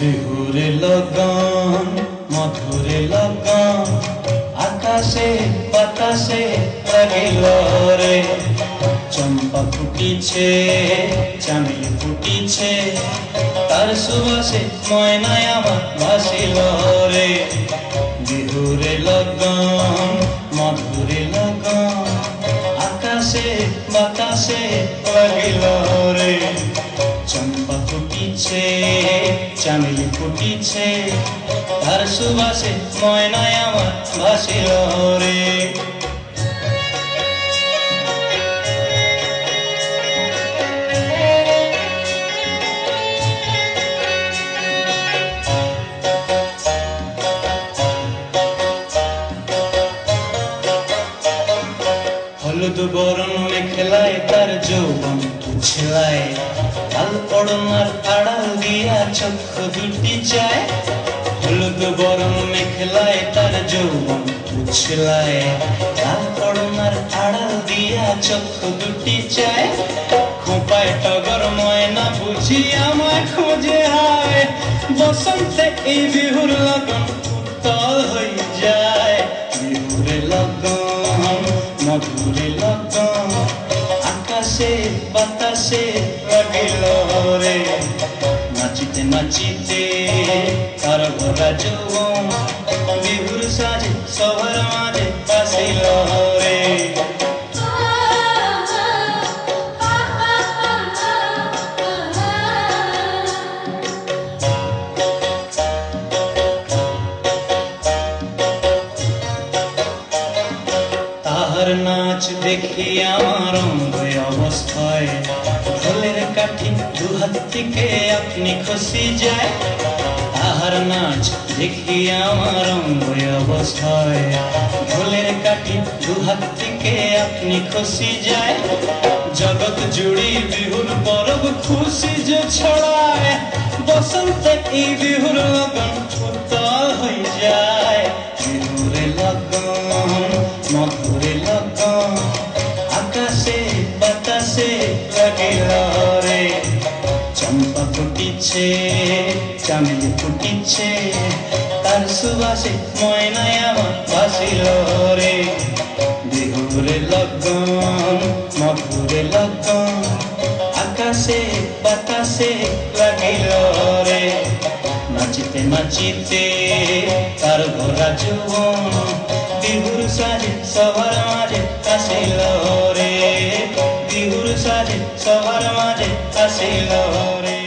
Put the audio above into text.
বিহুরে লগন মধুরে লগন আকাশে বাতাসে লাগিল রে চম্পা ফুটিছে চামেলি ফুটিছে তার সুবাসে ময়নায় আমার ভাসিল রে বিহুরে লগন মধুরে লগন আকাশে বাতাসে লাগিল রে চম্পা ফুটিছে চামেলি ফুটিছে তার সুবাসে ময়নায় আমার ভাসিল রে হলুদ বরণ মেখলায় তার যৌবন উছলায় লাল ওড়নার আড়াল দিয়া চক্ষু দুটি চায় হলুদ বরণ মেখলায় তার যৌবন উছলায় লাল ওড়নার আড়াল দিয়া চক্ষু দুটি চায় খোঁপায় টগর ময়না বুঝি আমায় খোঁজে হায় বসন্তে এই বিহুর লগন উত্তল হয়ে যায় বিহুরে লগন মধুরে লগন আকাশে বাতাসে লাগিল রে নাচিতে নাচিতে তার ভরা যৌবন বিহুর সাজে সবার মাঝে আসিল রে তাহার নাচ দেখি আমার অঙ্গ অবস্থায় ঢোলের কাঠি দুহাত থেকে আপনি খসি যায় তাহার নাচ দেখি আমার অঙ্গ অবস্থায় ঢোলের কাঠি দুহাত থেকে আপনি খসি যায় জগৎ জুড়ি বিহুর পরব খুশি যে ছড়ায় বসন্তে এই বিহুর লগন উত্তল হয়ে যায় বিহুরে লগন মধুরে লগন আকাশে বাতাসে লাগিল রে চম্পা ফুটিছে চামেলি ফুটিছে তার সুবাসে ময়নায় আমার ভাসিল রে বিহুরে লগন মধুরে লগন আকাশে বাতাসে লাগিল রে নাচিতে নাচিতে তার ভরা যৌবন বিহুর সাজে সবার মাঝে আসিল রে বিহুর সাজে সবার মাঝে আসিল রে।